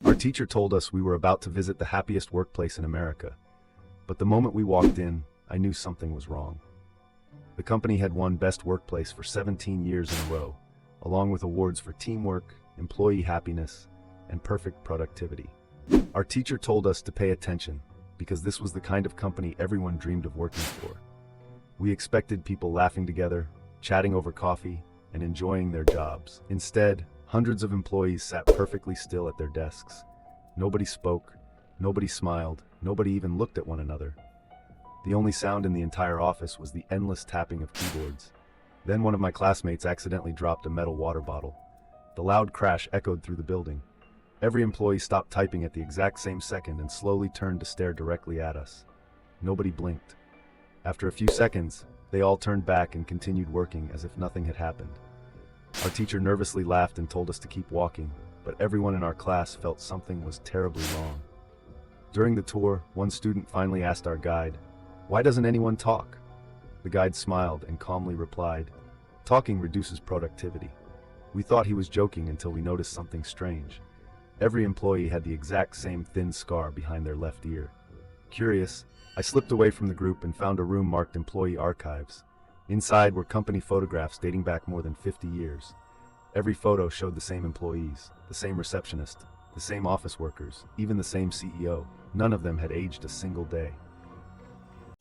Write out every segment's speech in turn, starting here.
Our teacher told us we were about to visit the happiest workplace in America, but the moment we walked in, I knew something was wrong. The company had won Best Workplace for 17 years in a row, along with awards for teamwork, employee happiness, and perfect productivity. Our teacher told us to pay attention, because this was the kind of company everyone dreamed of working for. We expected people laughing together, chatting over coffee, and enjoying their jobs. Instead, hundreds of employees sat perfectly still at their desks. Nobody spoke, nobody smiled, nobody even looked at one another. The only sound in the entire office was the endless tapping of keyboards. Then one of my classmates accidentally dropped a metal water bottle. The loud crash echoed through the building. Every employee stopped typing at the exact same second and slowly turned to stare directly at us. Nobody blinked. After a few seconds, they all turned back and continued working as if nothing had happened. Our teacher nervously laughed and told us to keep walking, but everyone in our class felt something was terribly wrong. During the tour, one student finally asked our guide, "Why doesn't anyone talk?" The guide smiled and calmly replied, "Talking reduces productivity." We thought he was joking until we noticed something strange. Every employee had the exact same thin scar behind their left ear. Curious, I slipped away from the group and found a room marked Employee Archives. Inside were company photographs dating back more than 50 years. Every photo showed the same employees, the same receptionist, the same office workers, even the same CEO. None of them had aged a single day.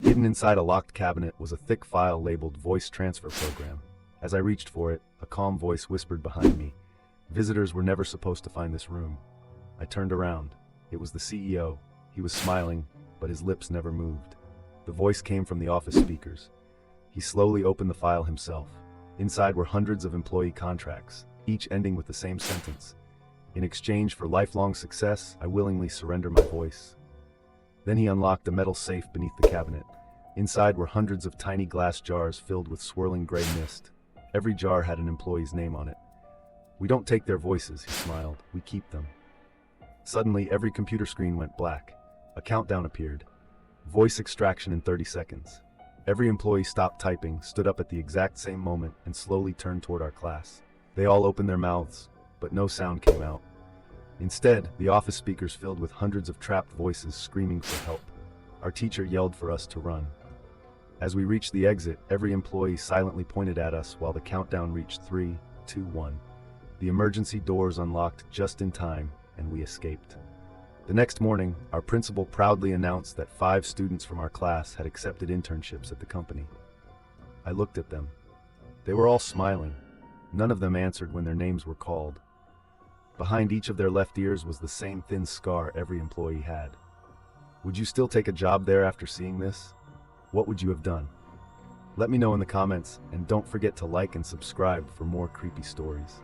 Hidden inside a locked cabinet was a thick file labeled Voice Transfer Program. As I reached for it, a calm voice whispered behind me, "Visitors were never supposed to find this room." I turned around. It was the CEO. He was smiling, but his lips never moved. The voice came from the office speakers. He slowly opened the file himself. Inside were hundreds of employee contracts, each ending with the same sentence. "In exchange for lifelong success, I willingly surrender my voice." Then he unlocked a metal safe beneath the cabinet. Inside were hundreds of tiny glass jars filled with swirling gray mist. Every jar had an employee's name on it. "We don't take their voices," he smiled. "We keep them." Suddenly, every computer screen went black. A countdown appeared. Voice extraction in 30 seconds. Every employee stopped typing, stood up at the exact same moment, and slowly turned toward our class. They all opened their mouths, but no sound came out. Instead, the office speakers filled with hundreds of trapped voices screaming for help. Our teacher yelled for us to run. As we reached the exit, every employee silently pointed at us while the countdown reached 3, 2, 1. The emergency doors unlocked just in time, and we escaped. The next morning, our principal proudly announced that 5 students from our class had accepted internships at the company. I looked at them. They were all smiling. None of them answered when their names were called. Behind each of their left ears was the same thin scar every employee had. Would you still take a job there after seeing this? What would you have done? Let me know in the comments, and don't forget to like and subscribe for more creepy stories.